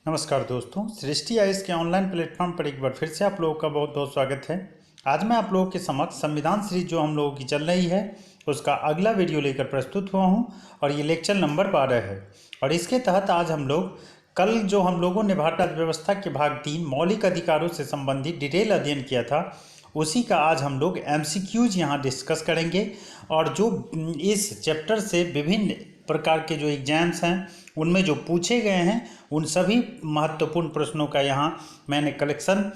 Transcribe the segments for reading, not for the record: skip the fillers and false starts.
नमस्कार दोस्तों, सृष्टि आईएएस के ऑनलाइन प्लेटफॉर्म पर एक बार फिर से आप लोगों का बहुत बहुत स्वागत है। आज मैं आप लोगों के समक्ष संविधान सीरीज जो हम लोगों की चल रही है उसका अगला वीडियो लेकर प्रस्तुत हुआ हूं और ये लेक्चर नंबर 12 है। और इसके तहत आज हम लोग कल जो हम लोगों ने भारतीय अर्थव्यवस्था के भाग 3 मौलिक अधिकारों से संबंधित डिटेल अध्ययन किया था, उसी का आज हम लोग MCQs यहाँ डिस्कस करेंगे। और जो इस चैप्टर से विभिन्न प्रकार के जो एग्जाम्स हैं उनमें जो पूछे गए हैं उन सभी महत्वपूर्ण प्रश्नों का यहाँ मैंने कलेक्शन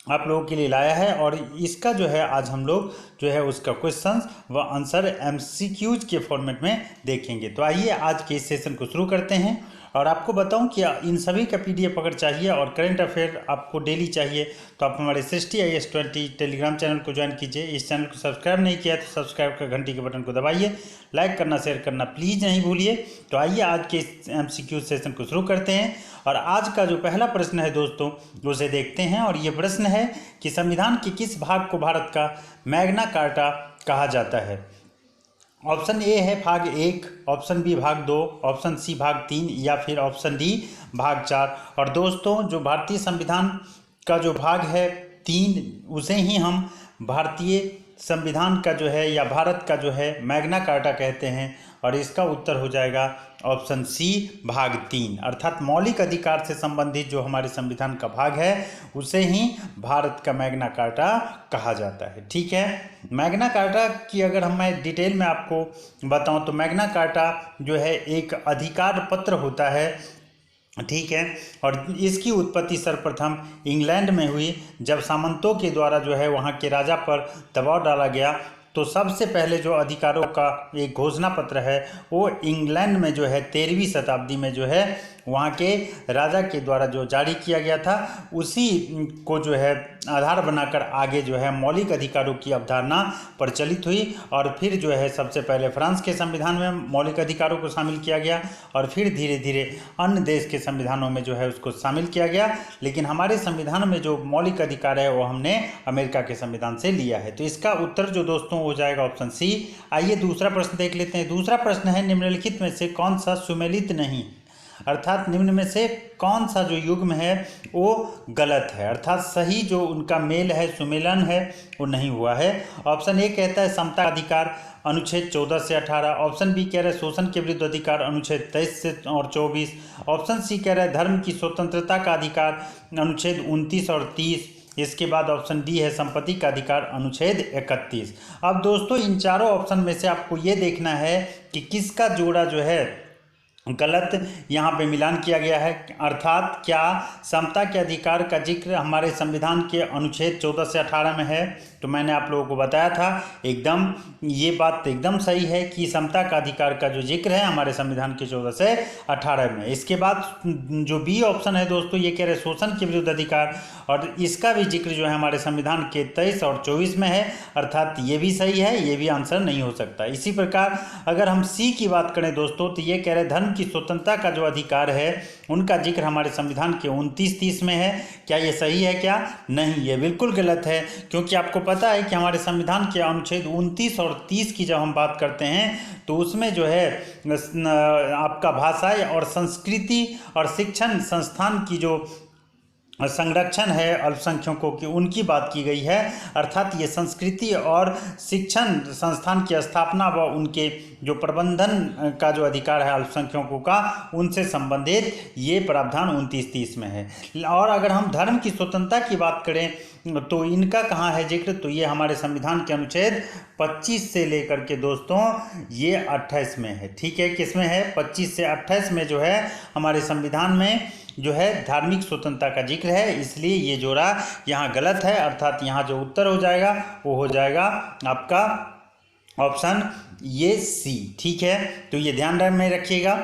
आप लोगों के लिए लाया है। और इसका जो है आज हम लोग जो है उसका क्वेश्चंस व आंसर MCQs के फॉर्मेट में देखेंगे। तो आइए आज के इस सेशन को शुरू करते हैं। और आपको बताऊं कि इन सभी का PDF अगर चाहिए और करंट अफेयर आपको डेली चाहिए तो आप हमारे सृष्टि IAS 20 टेलीग्राम चैनल को ज्वाइन कीजिए। इस चैनल को सब्सक्राइब नहीं किया तो सब्सक्राइब कर घंटी के बटन को दबाइए, लाइक करना शेयर करना प्लीज़ नहीं भूलिए। तो आइए आज के इस MCQ सेशन को शुरू करते हैं। और आज का जो पहला प्रश्न है दोस्तों उसे देखते हैं। और ये प्रश्न है कि संविधान के किस भाग को भारत का मैग्ना कार्टा कहा जाता है। ऑप्शन ए है भाग 1, ऑप्शन बी भाग 2, ऑप्शन सी भाग 3 या फिर ऑप्शन डी भाग 4। और दोस्तों जो भारतीय संविधान का जो भाग है 3 उसे ही हम भारतीय संविधान का जो है या भारत का जो है मैग्ना कार्टा कहते हैं। और इसका उत्तर हो जाएगा ऑप्शन सी भाग 3, अर्थात मौलिक अधिकार से संबंधित जो हमारे संविधान का भाग है उसे ही भारत का मैग्ना कार्टा कहा जाता है। ठीक है, मैग्ना कार्टा की अगर मैं डिटेल में आपको बताऊं तो मैग्ना कार्टा जो है एक अधिकार पत्र होता है। ठीक है, और इसकी उत्पत्ति सर्वप्रथम इंग्लैंड में हुई जब सामंतों के द्वारा जो है वहाँ के राजा पर दबाव डाला गया। तो सबसे पहले जो अधिकारों का एक घोषणा पत्र है वो इंग्लैंड में जो है 13वीं शताब्दी में जो है वहाँ के राजा के द्वारा जो जारी किया गया था उसी को जो है आधार बनाकर आगे जो है मौलिक अधिकारों की अवधारणा प्रचलित हुई। और फिर जो है सबसे पहले फ्रांस के संविधान में मौलिक अधिकारों को शामिल किया गया और फिर धीरे धीरे अन्य देश के संविधानों में जो है उसको शामिल किया गया। लेकिन हमारे संविधान में जो मौलिक अधिकार है वो हमने अमेरिका के संविधान से लिया है। तो इसका उत्तर जो दोस्तों हो जाएगा ऑप्शन सी। आइए दूसरा प्रश्न देख लेते हैं। दूसरा प्रश्न है निम्नलिखित में से कौन सा सुमेलित नहीं, अर्थात निम्न में से कौन सा जो युग्म है वो गलत है, अर्थात सही जो उनका मेल है सुमेलन है वो नहीं हुआ है। ऑप्शन ए कहता है समता अधिकार अनुच्छेद 14 से 18, ऑप्शन बी कह रहा है शोषण के विरुद्ध अधिकार अनुच्छेद 23 से और 24, ऑप्शन सी कह रहा है धर्म की स्वतंत्रता का अधिकार अनुच्छेद 29 और 30, इसके बाद ऑप्शन डी है संपत्ति का अधिकार अनुच्छेद 31। अब दोस्तों इन चारों ऑप्शन में से आपको ये देखना है कि किसका जोड़ा जो है गलत यहाँ पे मिलान किया गया है, अर्थात क्या समता के अधिकार का जिक्र हमारे संविधान के अनुच्छेद 14 से 18 में है। तो मैंने आप लोगों को बताया था एकदम ये बात एकदम सही है कि समता का अधिकार का जो जिक्र है हमारे संविधान के 14 से 18 में। इसके बाद जो बी ऑप्शन है दोस्तों ये कह रहे शोषण के विरुद्ध अधिकार, और इसका भी जिक्र जो है हमारे संविधान के 23 और 24 में है, अर्थात ये भी सही है, ये भी आंसर नहीं हो सकता। इसी प्रकार अगर हम सी की बात करें दोस्तों तो ये कह रहे धर्म की स्वतंत्रता का जो अधिकार है उनका जिक्र हमारे संविधान के 29-30 में है। क्या ये सही है? क्या नहीं, ये बिल्कुल गलत है, क्योंकि आपको पता है कि हमारे संविधान के अनुच्छेद 29 और 30 की जब हम बात करते हैं तो उसमें जो है आपका भाषा और संस्कृति और शिक्षण संस्थान की जो संरक्षण है अल्पसंख्यकों की उनकी बात की गई है, अर्थात ये संस्कृति और शिक्षण संस्थान की स्थापना व उनके जो प्रबंधन का जो अधिकार है अल्पसंख्यकों का उनसे संबंधित ये प्रावधान 29-30 में है। और अगर हम धर्म की स्वतंत्रता की बात करें तो इनका कहाँ है जिक्र, तो ये हमारे संविधान के अनुच्छेद 25 से लेकर के दोस्तों ये 28 में है। ठीक है, किस में है? 25 से 28 में जो है हमारे संविधान में जो है धार्मिक स्वतंत्रता का जिक्र है, इसलिए ये जोड़ा यहाँ गलत है, अर्थात यहाँ जो उत्तर हो जाएगा वो हो जाएगा आपका ऑप्शन ये सी। ठीक है, तो ये ध्यान में रखिएगा।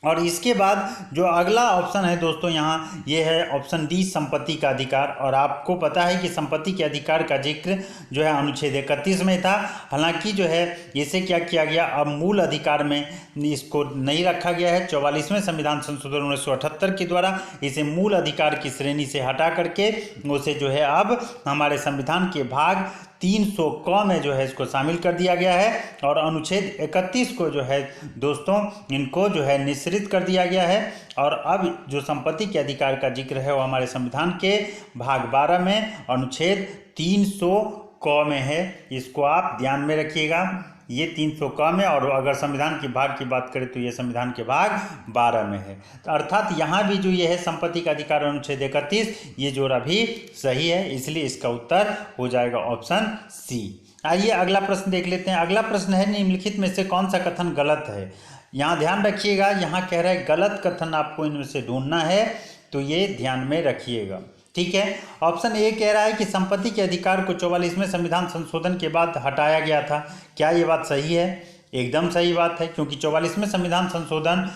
और इसके बाद जो अगला ऑप्शन है दोस्तों यहाँ ये है ऑप्शन डी संपत्ति का अधिकार। और आपको पता है कि संपत्ति के अधिकार का जिक्र जो है अनुच्छेद 31 में था, हालांकि जो है इसे क्या किया गया अब मूल अधिकार में इसको नहीं रखा गया है। 44वें संविधान संशोधन 1978 के द्वारा इसे मूल अधिकार की श्रेणी से हटा करके उसे जो है अब हमारे संविधान के भाग 300 क में जो है इसको शामिल कर दिया गया है और अनुच्छेद 31 को जो है दोस्तों इनको जो है निश्चित कर दिया गया है। और अब जो संपत्ति के अधिकार का जिक्र है वो हमारे संविधान के भाग 12 में अनुच्छेद 300 क में है। इसको आप ध्यान में रखिएगा, ये 300 क में, और अगर संविधान के भाग की बात करें तो ये संविधान के भाग 12 में है। अर्थात यहाँ भी जो ये है संपत्ति का अधिकार अनुच्छेद 31, ये जोड़ा भी सही है, इसलिए इसका उत्तर हो जाएगा ऑप्शन सी। आइए अगला प्रश्न देख लेते हैं। अगला प्रश्न है निम्नलिखित में से कौन सा कथन गलत है। यहाँ ध्यान रखिएगा, यहाँ कह रहा है गलत कथन आपको इनमें से ढूंढना है, तो ये ध्यान में रखिएगा, ठीक है। ऑप्शन ए कह रहा है कि संपत्ति के अधिकार को 44वें संविधान संशोधन के बाद हटाया गया था। क्या ये बात सही है? एकदम सही बात है, क्योंकि 44वें संविधान संशोधन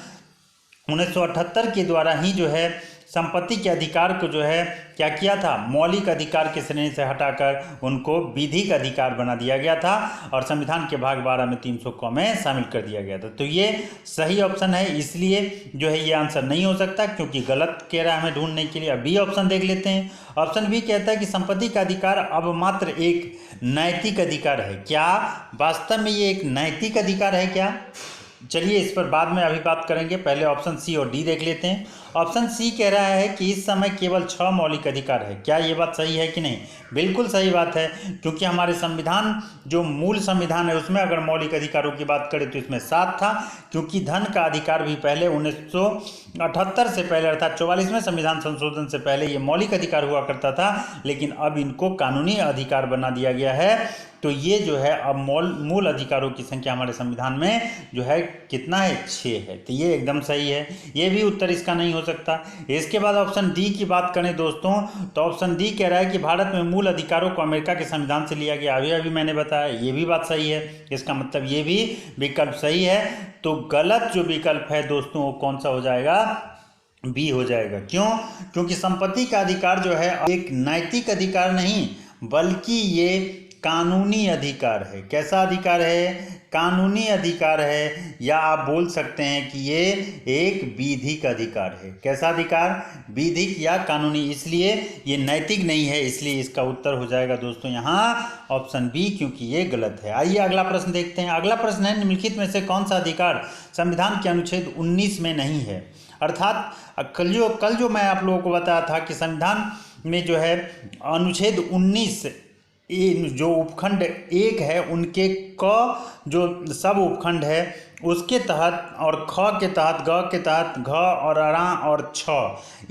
1978 के द्वारा ही जो है संपत्ति के अधिकार को जो है क्या किया था, मौलिक अधिकार की श्रेणी से हटाकर उनको विधिक अधिकार बना दिया गया था और संविधान के भाग 12 में 300 क में शामिल कर दिया गया था। तो ये सही ऑप्शन है, इसलिए जो है ये आंसर नहीं हो सकता, क्योंकि गलत कह रहा है हमें ढूंढने के लिए। अब बी ऑप्शन देख लेते हैं। ऑप्शन बी कहता है कि संपत्ति का अधिकार अब मात्र एक नैतिक अधिकार है। क्या वास्तव में ये एक नैतिक अधिकार है क्या? चलिए इस पर बाद में अभी बात करेंगे, पहले ऑप्शन सी और डी देख लेते हैं। ऑप्शन सी कह रहा है कि इस समय केवल 6 मौलिक अधिकार है। क्या ये बात सही है कि नहीं? बिल्कुल सही बात है, क्योंकि हमारे संविधान जो मूल संविधान है उसमें अगर मौलिक अधिकारों की बात करें तो इसमें 7 था, क्योंकि धन का अधिकार भी पहले 1978 से पहले अर्थात 44वें संविधान संशोधन से पहले ये मौलिक अधिकार हुआ करता था, लेकिन अब इनको कानूनी अधिकार बना दिया गया है। तो ये जो है अब मूल अधिकारों की संख्या हमारे संविधान में जो है कितना है, 6 है। तो ये एकदम सही है, ये भी उत्तर इसका नहीं हो सकता। इसके बाद ऑप्शन डी की बात करें दोस्तों, तो ऑप्शन डी कह रहा है कि भारत में मूल अधिकारों को अमेरिका के संविधान से लिया गया। अभी मैंने बताया ये भी बात सही है, इसका मतलब ये भी विकल्प सही है। तो गलत जो विकल्प है दोस्तों वो कौन सा हो जाएगा? बी हो जाएगा। क्यों? क्योंकि संपत्ति का अधिकार जो है एक नैतिक अधिकार नहीं, बल्कि ये कानूनी अधिकार है। कैसा अधिकार है? कानूनी अधिकार है, या आप बोल सकते हैं कि ये एक विधिक अधिकार है। कैसा अधिकार? विधिक या कानूनी, इसलिए ये नैतिक नहीं है, इसलिए इसका उत्तर हो जाएगा दोस्तों यहाँ ऑप्शन बी, क्योंकि ये गलत है। आइए अगला प्रश्न देखते हैं। अगला प्रश्न है निम्नलिखित में से कौन सा अधिकार संविधान के अनुच्छेद 19 में नहीं है। अर्थात कल जो मैं आप लोगों को बताया था कि संविधान में जो है अनुच्छेद 19 जो उपखंड 1 है उनके क जो सब उपखंड है उसके तहत और ख के तहत, ग के तहत, घ और रा और छ,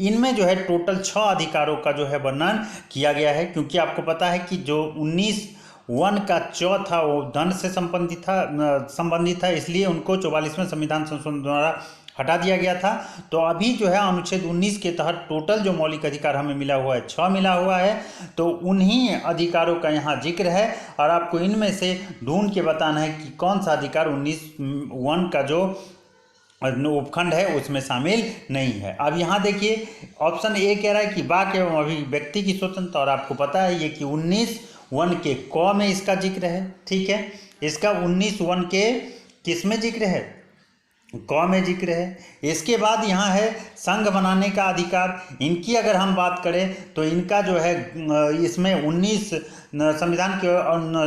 इनमें जो है टोटल 6 अधिकारों का जो है वर्णन किया गया है। क्योंकि आपको पता है कि जो 19(1) का च था वो धन से संबंधित था, इसलिए उनको 44वें संविधान संशोधन द्वारा हटा दिया गया था। तो अभी जो है अनुच्छेद 19 के तहत टोटल जो मौलिक अधिकार हमें मिला हुआ है 6 मिला हुआ है, तो उन्हीं अधिकारों का यहाँ जिक्र है और आपको इनमें से ढूंढ के बताना है कि कौन सा अधिकार 19(1) का जो उपखंड है उसमें शामिल नहीं है। अब यहाँ देखिए ऑप्शन ए कह रहा है कि वाक एवं अभिव्यक्ति की स्वतंत्रता, और आपको पता है ये कि 19(1) के क में इसका जिक्र है, ठीक है। इसका 19(1) के किस में जिक्र है? क में जिक्र है। इसके बाद यहाँ है संघ बनाने का अधिकार। इनकी अगर हम बात करें तो इनका जो है इसमें 19 संविधान के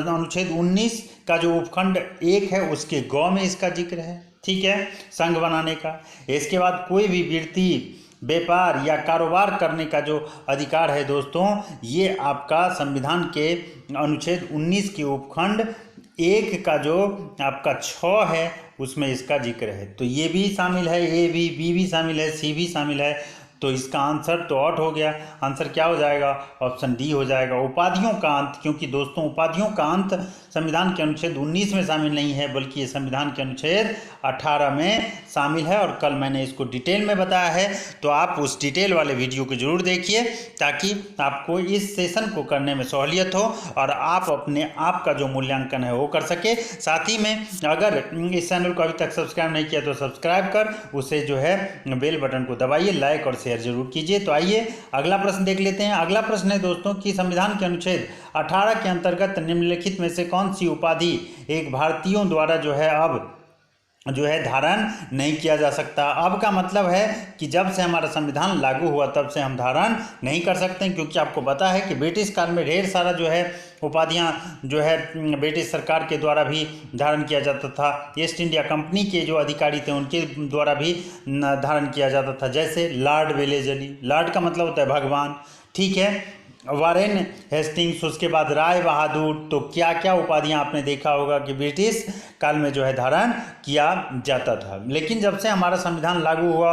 अनुच्छेद 19 का जो उपखंड 1 है उसके ग में इसका जिक्र है, ठीक है, संघ बनाने का। इसके बाद कोई भी वृत्ति, व्यापार या कारोबार करने का जो अधिकार है दोस्तों, ये आपका संविधान के अनुच्छेद 19 के उपखंड 1 का जो आपका 6 है उसमें इसका जिक्र है। तो ये भी शामिल है, ए भी, बी भी शामिल है, सी भी शामिल है। तो इसका आंसर तो आउट हो गया। आंसर क्या हो जाएगा? ऑप्शन डी हो जाएगा, उपाधियों का अंत। क्योंकि दोस्तों उपाधियों का अंत संविधान के अनुच्छेद 19 में शामिल नहीं है, बल्कि ये संविधान के अनुच्छेद 18 में शामिल है। और कल मैंने इसको डिटेल में बताया है, तो आप उस डिटेल वाले वीडियो को जरूर देखिए ताकि आपको इस सेशन को करने में सहूलियत हो और आप अपने आप का जो मूल्यांकन है वो कर सके। साथ ही में अगर इस चैनल को अभी तक सब्सक्राइब नहीं किया तो सब्सक्राइब कर उसे जो है बेल बटन को दबाइए, लाइक और शेयर जरूर कीजिए। तो आइए अगला प्रश्न देख लेते हैं। अगला प्रश्न है दोस्तों कि संविधान के अनुच्छेद 18 के अंतर्गत निम्नलिखित में से कौन सी उपाधि एक भारतीयों द्वारा जो है अब जो है धारण नहीं किया जा सकता। अब का मतलब है कि जब से हमारा संविधान लागू हुआ तब से हम धारण नहीं कर सकते, क्योंकि आपको पता है कि ब्रिटिश काल में ढेर सारा जो है उपाधियां जो है ब्रिटिश सरकार के द्वारा भी धारण किया जाता था। ईस्ट इंडिया कंपनी के जो अधिकारी थे उनके द्वारा भी धारण किया जाता था, जैसे लॉर्ड वेलेजली, लॉर्ड का मतलब होता है भगवान, ठीक है, वारेन हेस्टिंग्स, उसके बाद राय बहादुर। तो क्या क्या उपाधियां आपने देखा होगा कि ब्रिटिश काल में जो है धारण किया जाता था। लेकिन जब से हमारा संविधान लागू हुआ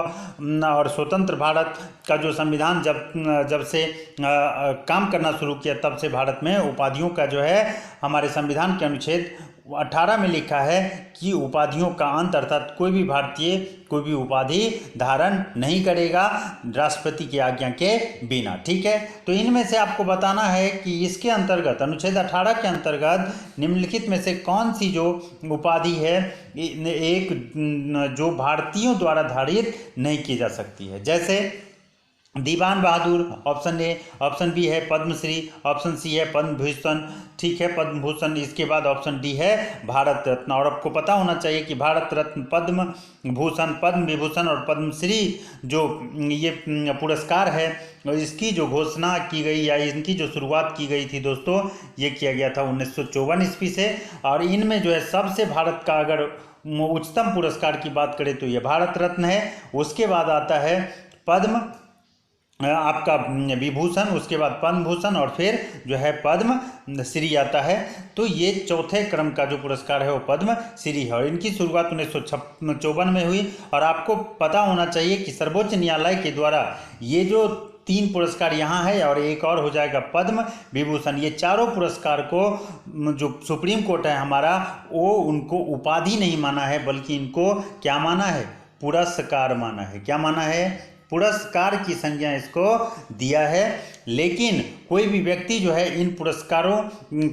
और स्वतंत्र भारत का जो संविधान जब से काम करना शुरू किया, तब से भारत में उपाधियों का जो है हमारे संविधान के अनुच्छेद 18 में लिखा है कि उपाधियों का अंत, अर्थात कोई भी भारतीय कोई भी उपाधि धारण नहीं करेगा राष्ट्रपति की आज्ञा के बिना, ठीक है। तो इनमें से आपको बताना है कि इसके अंतर्गत अनुच्छेद 18 के अंतर्गत निम्नलिखित में से कौन सी जो उपाधि है एक जो भारतीयों द्वारा धारित नहीं की जा सकती है। जैसे दीवान बहादुर, ऑप्शन ए, ऑप्शन बी है पद्मश्री, ऑप्शन सी है पद्म भूषण, ठीक है, पद्म भूषण। इसके बाद ऑप्शन डी है भारत रत्न। और आपको पता होना चाहिए कि भारत रत्न, पद्म भूषण, पद्म विभूषण और पद्मश्री जो ये पुरस्कार है, इसकी जो घोषणा की गई या इनकी जो शुरुआत की गई थी दोस्तों, ये किया गया था 1954 ईस्वी से। और इनमें जो है सबसे भारत का अगर उच्चतम पुरस्कार की बात करें तो ये भारत रत्न है। उसके बाद आता है पद्म आपका विभूषण, उसके बाद पद्म भूषण और फिर जो है पद्म श्री आता है। तो ये चौथे क्रम का जो पुरस्कार है वो पद्म श्री है और इनकी शुरुआत 1954 में हुई। और आपको पता होना चाहिए कि सर्वोच्च न्यायालय के द्वारा ये जो 3 पुरस्कार यहाँ है और एक और हो जाएगा पद्म विभूषण, ये चारों पुरस्कार को जो सुप्रीम कोर्ट है हमारा वो उनको उपाधि नहीं माना है, बल्कि इनको क्या माना है, पुरस्कार माना है। क्या माना है, पुरस्कार की संज्ञा इसको दिया है। लेकिन कोई भी व्यक्ति जो है इन पुरस्कारों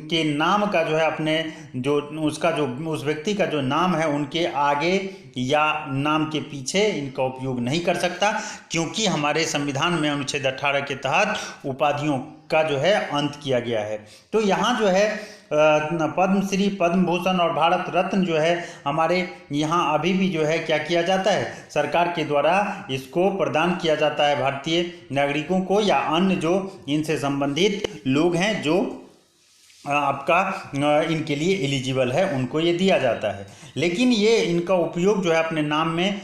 के नाम का जो है अपने जो उसका जो उस व्यक्ति का जो नाम है उनके आगे या नाम के पीछे इनका उपयोग नहीं कर सकता, क्योंकि हमारे संविधान में अनुच्छेद 18 के तहत उपाधियों का जो है अंत किया गया है। तो यहाँ जो है पद्मश्री, पद्म भूषण और भारत रत्न जो है हमारे यहाँ अभी भी जो है क्या किया जाता है, सरकार के द्वारा इसको प्रदान किया जाता है भारतीय नागरिकों को या अन्य जो इनसे संबंधित लोग हैं जो आपका इनके लिए एलिजिबल है, उनको ये दिया जाता है। लेकिन ये इनका उपयोग जो है अपने नाम में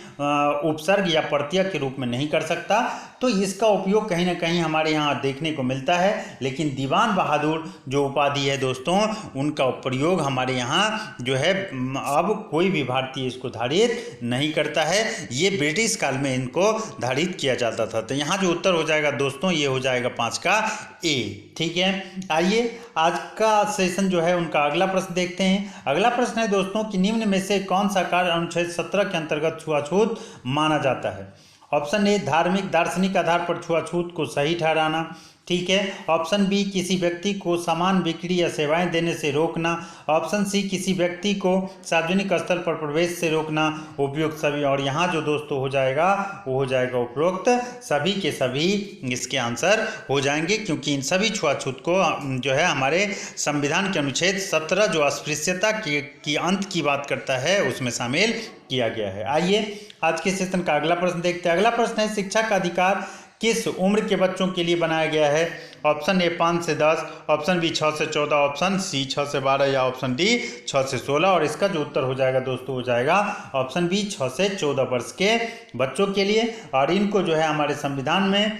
उपसर्ग या प्रत्यय के रूप में नहीं कर सकता, तो इसका उपयोग कहीं ना कहीं हमारे यहाँ देखने को मिलता है। लेकिन दीवान बहादुर जो उपाधि है दोस्तों, उनका प्रयोग हमारे यहाँ जो है अब कोई भी भारतीय इसको धारित नहीं करता है, ये ब्रिटिश काल में इनको धारित किया जाता था। तो यहाँ जो उत्तर हो जाएगा दोस्तों, ये हो जाएगा 5 का ए, ठीक है। आइए आज का सेशन जो है उनका अगला प्रश्न देखते हैं। अगला प्रश्न है दोस्तों कि निम्न में से कौन सा कार्य अनुच्छेद 17 के अंतर्गत छुआछूत माना जाता है। ऑप्शन ए, धार्मिक दार्शनिक आधार पर छुआछूत को सही ठहराना, ठीक है। ऑप्शन बी, किसी व्यक्ति को सामान बिक्री या सेवाएं देने से रोकना। ऑप्शन सी, किसी व्यक्ति को सार्वजनिक स्थल पर प्रवेश से रोकना। उपयुक्त सभी, और यहाँ जो दोस्तों हो जाएगा वो हो जाएगा उपरोक्त सभी के सभी इसके आंसर हो जाएंगे, क्योंकि इन सभी छुआछूत को जो है हमारे संविधान के अनुच्छेद 17 जो अस्पृश्यता की अंत की बात करता है उसमें शामिल किया गया है। आइए आज के सेशन का अगला प्रश्न देखते हैं। अगला प्रश्न है, शिक्षा का अधिकार किस उम्र के बच्चों के लिए बनाया गया है। ऑप्शन ए 5 से 10, ऑप्शन बी 6 से 14, ऑप्शन सी 6 से 12 या ऑप्शन डी 6 से 16। और इसका जो उत्तर हो जाएगा दोस्तों हो जाएगा ऑप्शन बी 6 से 14 वर्ष के बच्चों के लिए। और इनको जो है हमारे संविधान में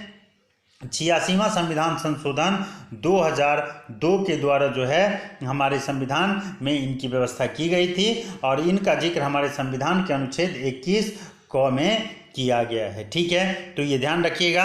86वां संविधान संशोधन 2002 के द्वारा जो है हमारे संविधान में इनकी व्यवस्था की गई थी और इनका जिक्र हमारे संविधान के अनुच्छेद 21 क में किया गया है, ठीक है। तो ये ध्यान रखिएगा।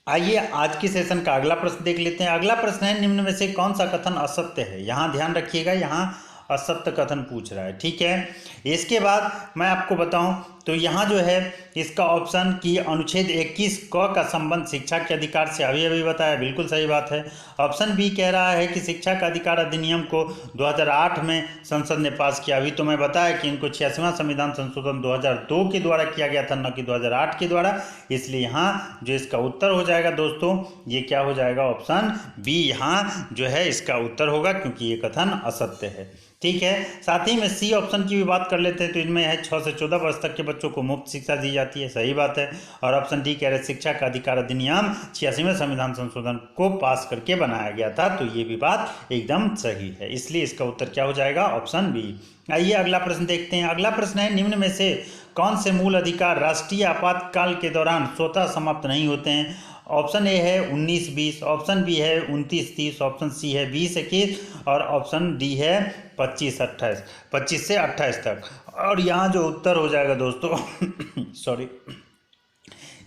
आइए आज के सेशन का अगला प्रश्न देख लेते हैं। अगला प्रश्न है, निम्न में से कौन सा कथन असत्य है। यहाँ ध्यान रखिएगा, यहाँ असत्य कथन पूछ रहा है, ठीक है। इसके बाद मैं आपको बताऊं तो यहाँ जो है इसका ऑप्शन की अनुच्छेद 21 क का संबंध शिक्षा के अधिकार से अभी बताया, बिल्कुल सही बात है। ऑप्शन बी कह रहा है कि शिक्षा का अधिकार अधिनियम को 2008 में संसद ने पास किया। अभी तो मैं बताया कि इनको 86वां संविधान संशोधन 2002 के द्वारा किया गया था, न कि 2008 के द्वारा। इसलिए यहाँ जो इसका उत्तर हो जाएगा दोस्तों, ये क्या हो जाएगा, ऑप्शन बी यहाँ जो है इसका उत्तर होगा, क्योंकि ये कथन असत्य है, ठीक है। साथ ही में सी ऑप्शन की भी बात कर लेते हैं। तो इनमें है 6 से 14 वर्ष तक के बच्चों को मुफ्त शिक्षा दी जाती है, सही बात है। और ऑप्शन डी कह रहे शिक्षा का अधिकार अधिनियम 86वें संविधान संशोधन को पास करके बनाया गया था, तो ये भी बात एकदम सही है, इसलिए इसका उत्तर क्या हो जाएगा, ऑप्शन बी। आइए अगला प्रश्न देखते हैं। अगला प्रश्न है, निम्न में से कौन से मूल अधिकार राष्ट्रीय आपातकाल के दौरान स्वतः समाप्त नहीं होते हैं। ऑप्शन ए है 19-20, ऑप्शन बी है 29-30, ऑप्शन सी है 20-21 और ऑप्शन डी है 25-28, 25 से 28 तक। और यहाँ जो उत्तर हो जाएगा दोस्तों सॉरी,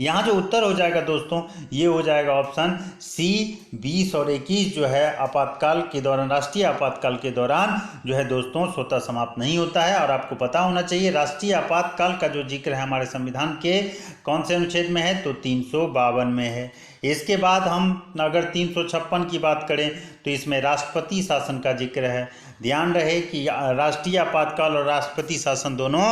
यहाँ जो उत्तर हो जाएगा दोस्तों ये हो जाएगा ऑप्शन सी 20 और 21 जो है आपातकाल के दौरान, राष्ट्रीय आपातकाल के दौरान जो है दोस्तों स्वतः समाप्त नहीं होता है। और आपको पता होना चाहिए राष्ट्रीय आपातकाल का जो जिक्र है हमारे संविधान के कौन से अनुच्छेद में है, तो 352 में है। इसके बाद हम अगर 356 की बात करें तो इसमें राष्ट्रपति शासन का जिक्र है। ध्यान रहे कि राष्ट्रीय आपातकाल और राष्ट्रपति शासन दोनों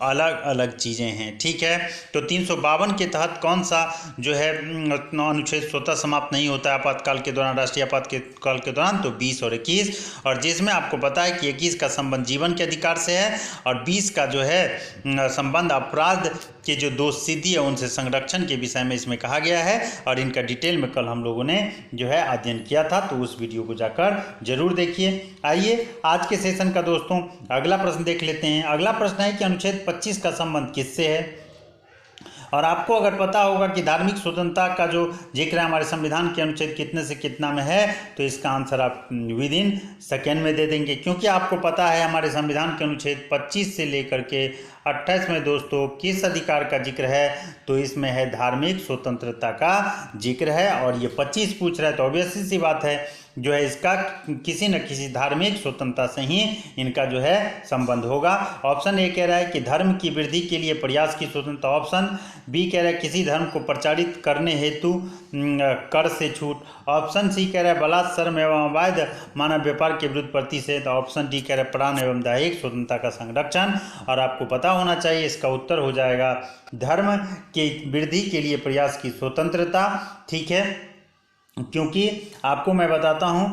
अलग अलग चीज़ें हैं, ठीक है। तो 352 के तहत कौन सा जो है अनुच्छेद स्वतः समाप्त नहीं होता है आपातकाल के दौरान, राष्ट्रीय आपातकाल के दौरान, तो 20 और 21। और जिसमें आपको पता है कि 21 का संबंध जीवन के अधिकार से है और 20 का जो है संबंध अपराध के जो दोष सिद्धि है उनसे संरक्षण के विषय में इसमें कहा गया है। और इनका डिटेल में कल हम लोगों ने जो है अध्ययन किया था, तो उस वीडियो को जाकर जरूर देखिए। आइए आज के सेशन का दोस्तों अगला प्रश्न देख लेते हैं। अगला प्रश्न है कि अनुच्छेद 25 का संबंध किससे है। और आपको अगर पता होगा कि धार्मिक स्वतंत्रता का जो जिक्र है हमारे संविधान के अनुच्छेद कितने से कितना में है, तो इसका आंसर आप विद इन सेकेंड में दे देंगे, क्योंकि आपको पता है हमारे संविधान के अनुच्छेद 25 से लेकर के 28 में दोस्तों किस अधिकार का जिक्र है, तो इसमें है धार्मिक स्वतंत्रता का जिक्र है। और ये 25 पूछ रहा है तो ऑब्वियसली सी बात है जो है इसका किसी न किसी धार्मिक स्वतंत्रता से ही इनका जो है संबंध होगा। ऑप्शन ए कह रहा है कि धर्म की वृद्धि के लिए प्रयास की स्वतंत्रता, ऑप्शन बी कह रहा है किसी धर्म को प्रचारित करने हेतु कर से छूट, ऑप्शन सी कह रहा है बलात् श्रम एवं अवैध मानव व्यापार के विरुद्ध प्रतिषेध, ऑप्शन डी कह रहा है प्राण एवं दैहिक स्वतंत्रता का संरक्षण। और आपको पता होना चाहिए इसका उत्तर हो जाएगा धर्म की वृद्धि के लिए प्रयास की स्वतंत्रता, ठीक है। क्योंकि आपको मैं बताता हूँ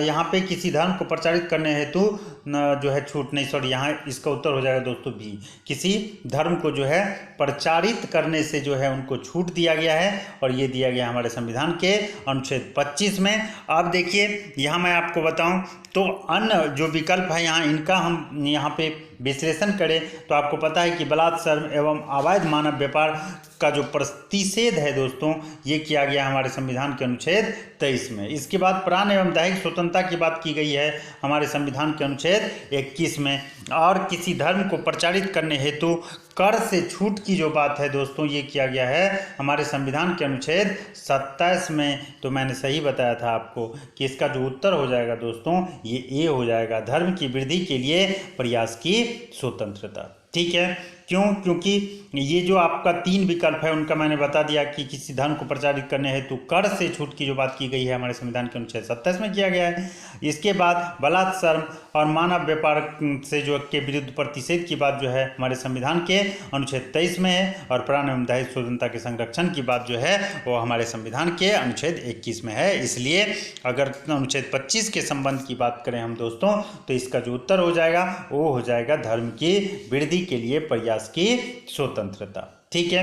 यहाँ पे किसी धर्म को प्रचारित करने हेतु जो है छूट नहीं, सॉरी यहाँ इसका उत्तर हो जाएगा दोस्तों बी, किसी धर्म को जो है प्रचारित करने से जो है उनको छूट दिया गया है। और ये दिया गया हमारे संविधान के अनुच्छेद 25 में। अब देखिए यहाँ मैं आपको बताऊँ तो अन्य जो विकल्प है यहाँ इनका हम यहाँ पे विश्लेषण करें तो आपको पता है कि बलात् श्रम एवं अवैध मानव व्यापार का जो प्रतिषेध है दोस्तों ये किया गया हमारे संविधान के अनुच्छेद 23 में। इसके बाद प्राण एवं दैहिक स्वतंत्रता की बात की गई है हमारे संविधान के अनुच्छेद 21 में। और किसी धर्म को प्रचारित करने हेतु कर से छूट की जो बात है दोस्तों ये किया गया है हमारे संविधान के अनुच्छेद 27 में। तो मैंने सही बताया था आपको कि इसका जो उत्तर हो जाएगा दोस्तों ये ए हो जाएगा, धर्म की वृद्धि के लिए प्रयास की स्वतंत्रता, ठीक है। क्यों? क्योंकि ये जो आपका 3 विकल्प है उनका मैंने बता दिया कि किसी धर्म को प्रचारित करने हेतु कर से छूट की जो बात की गई है हमारे संविधान के अनुच्छेद 27 में किया गया है। इसके बाद बलात् श्रम और मानव व्यापार से जो के विरुद्ध प्रतिषेध की बात जो है हमारे संविधान के अनुच्छेद 23 में है। और प्राण एवं दैहिक स्वतंत्रता के संरक्षण की बात जो है वो हमारे संविधान के अनुच्छेद 21 में है। इसलिए अगर अनुच्छेद 25 के संबंध की बात करें हम दोस्तों तो इसका जो उत्तर हो जाएगा वो हो जाएगा धर्म की वृद्धि के लिए प्रयास की स्वतंत्रता, ठीक है।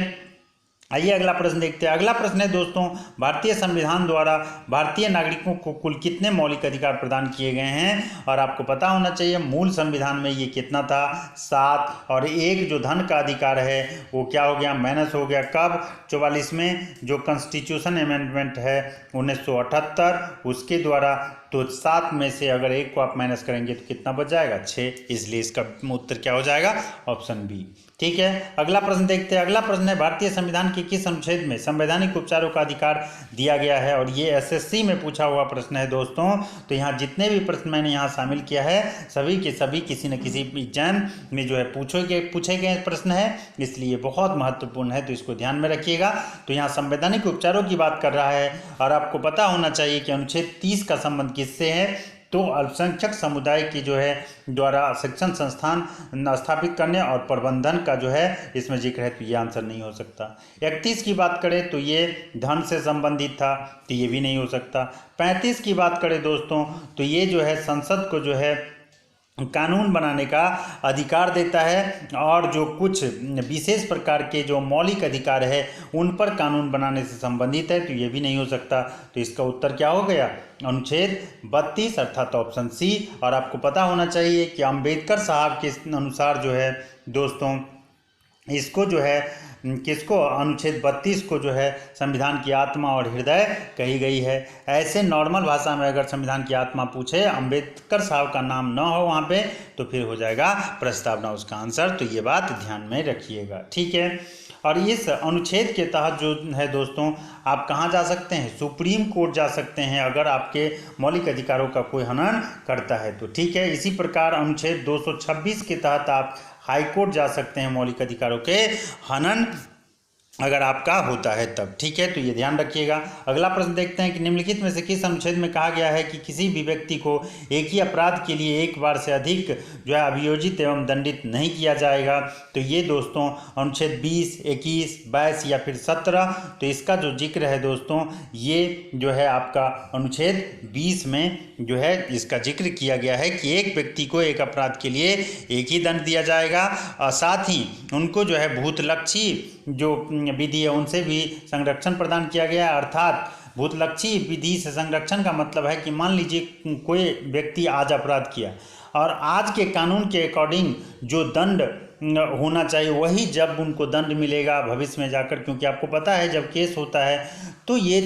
आइए अगला प्रश्न देखते हैं। अगला प्रश्न है दोस्तों भारतीय संविधान द्वारा भारतीय नागरिकों को कुल कितने मौलिक अधिकार प्रदान किए गए हैं। और आपको पता होना चाहिए मूल संविधान में ये कितना था 7, और एक जो धन का अधिकार है वो क्या हो गया माइनस हो गया कब 44 में जो कॉन्स्टिट्यूशन अमेंडमेंट है 1978 उसके द्वारा। तो 7 में से अगर एक को आप माइनस करेंगे तो कितना बच जाएगा 6, इसलिए इसका उत्तर क्या हो जाएगा ऑप्शन बी, ठीक है। अगला प्रश्न देखते हैं। अगला प्रश्न है भारतीय संविधान के किस अनुच्छेद में संवैधानिक उपचारों का अधिकार दिया गया है। और ये एसएससी में पूछा हुआ प्रश्न है दोस्तों। तो यहाँ जितने भी प्रश्न मैंने यहाँ शामिल किया है सभी के सभी किसी न किसी एग्जाम में जो है पूछे गए प्रश्न है, इसलिए बहुत महत्वपूर्ण है, तो इसको ध्यान में रखिएगा। तो यहाँ संवैधानिक उपचारों की बात कर रहा है और आपको पता होना चाहिए कि अनुच्छेद 30 का संबंध किससे है। तो अल्पसंख्यक समुदाय की जो है द्वारा शिक्षण संस्थान स्थापित करने और प्रबंधन का जो है इसमें जिक्र है, तो ये आंसर नहीं हो सकता। 31 की बात करें तो ये धन से संबंधित था, तो ये भी नहीं हो सकता। 35 की बात करें दोस्तों तो ये जो है संसद को जो है कानून बनाने का अधिकार देता है और जो कुछ विशेष प्रकार के जो मौलिक अधिकार है उन पर कानून बनाने से संबंधित है, तो ये भी नहीं हो सकता। तो इसका उत्तर क्या हो गया? अनुच्छेद 32 अर्थात ऑप्शन सी। और आपको पता होना चाहिए कि अम्बेडकर साहब के अनुसार जो है दोस्तों, इसको जो है किसको, अनुच्छेद 32 को जो है संविधान की आत्मा और हृदय कही गई है। ऐसे नॉर्मल भाषा में अगर संविधान की आत्मा पूछे, अम्बेडकर साहब का नाम न हो वहाँ पे, तो फिर हो जाएगा प्रस्तावना उसका आंसर। तो ये बात ध्यान में रखिएगा, ठीक है। और इस अनुच्छेद के तहत जो है दोस्तों, आप कहाँ जा सकते हैं? सुप्रीम कोर्ट जा सकते हैं अगर आपके मौलिक अधिकारों का कोई हनन करता है तो, ठीक है। इसी प्रकार अनुच्छेद 226 के तहत आप हाई कोर्ट जा सकते हैं मौलिक अधिकारों के हनन अगर आपका होता है तब, ठीक है। तो ये ध्यान रखिएगा। अगला प्रश्न देखते हैं कि निम्नलिखित में से किस अनुच्छेद में कहा गया है कि किसी भी व्यक्ति को एक ही अपराध के लिए एक बार से अधिक जो है अभियोजित एवं दंडित नहीं किया जाएगा? तो ये दोस्तों अनुच्छेद 20, 21, 22 या फिर 17। तो इसका जो जिक्र है दोस्तों, ये जो है आपका अनुच्छेद 20 में जो है इसका जिक्र किया गया है कि एक व्यक्ति को एक अपराध के लिए एक ही दंड दिया जाएगा और साथ ही उनको जो है भूतलक्षी जो विधि है उनसे भी संरक्षण प्रदान किया गया है। अर्थात भूतलक्षी विधि से संरक्षण का मतलब है कि मान लीजिए कोई व्यक्ति आज अपराध किया और आज के कानून के अकॉर्डिंग जो दंड होना चाहिए वही जब उनको दंड मिलेगा भविष्य में जाकर, क्योंकि आपको पता है जब केस होता है तो ये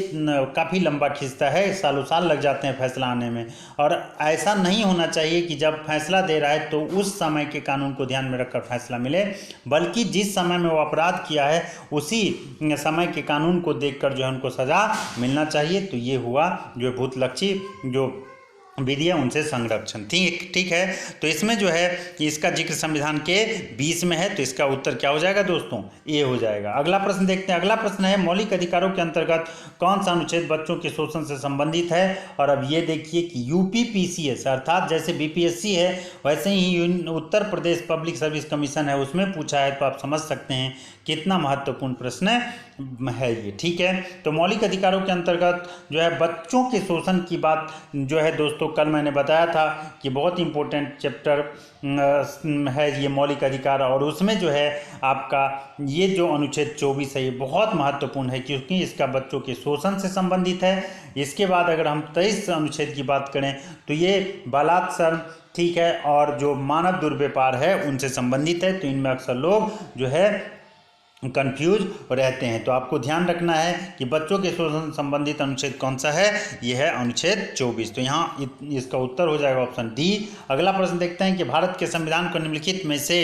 काफ़ी लंबा खिंचता है, सालों साल लग जाते हैं फैसला आने में। और ऐसा नहीं होना चाहिए कि जब फैसला दे रहा है तो उस समय के कानून को ध्यान में रखकर फैसला मिले, बल्कि जिस समय में वो अपराध किया है उसी समय के कानून को देखकर जो है उनको सज़ा मिलना चाहिए। तो ये हुआ जो भूतलक्षी जो विधि है उनसे संरक्षण, ठीक है। तो इसमें जो है इसका जिक्र संविधान के 20 में है, तो इसका उत्तर क्या हो जाएगा दोस्तों? ए हो जाएगा। अगला प्रश्न देखते हैं। अगला प्रश्न है मौलिक अधिकारों के अंतर्गत कौन सा अनुच्छेद बच्चों के शोषण से संबंधित है? और अब ये देखिए कि यूपीपीसीएस अर्थात जैसे बीपीएससी है वैसे ही Uttar Pradesh public service commission है, उसमें पूछा है, तो आप समझ सकते हैं कितना महत्वपूर्ण प्रश्न है ये, ठीक है। तो मौलिक अधिकारों के अंतर्गत जो है बच्चों के शोषण की बात जो है दोस्तों, कल मैंने बताया था कि बहुत इंपॉर्टेंट चैप्टर है ये मौलिक अधिकार, और उसमें जो है आपका ये जो अनुच्छेद 24 है ये बहुत महत्वपूर्ण है क्योंकि इसका बच्चों के शोषण से संबंधित है। इसके बाद अगर हम 23 अनुच्छेद की बात करें तो ये बलात्कार, ठीक है, और जो मानव दुर्व्यवहार है उनसे संबंधित है। तो इनमें अक्सर लोग जो है कंफ्यूज रहते हैं। तो आपको ध्यान रखना है कि बच्चों के शोषण संबंधित अनुच्छेद कौन सा है? यह है अनुच्छेद 24। तो यहाँ इसका उत्तर हो जाएगा ऑप्शन डी। अगला प्रश्न देखते हैं कि भारत के संविधान को निम्नलिखित में से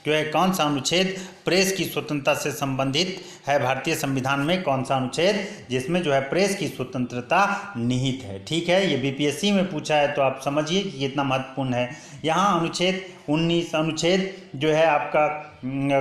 जो है कौन सा अनुच्छेद प्रेस की स्वतंत्रता से संबंधित है? भारतीय संविधान में कौन सा अनुच्छेद जिसमें जो है प्रेस की स्वतंत्रता निहित है, ठीक है। ये बीपीएससी में पूछा है, तो आप समझिए कि कितना महत्वपूर्ण है। यहाँ अनुच्छेद 19, अनुच्छेद जो है आपका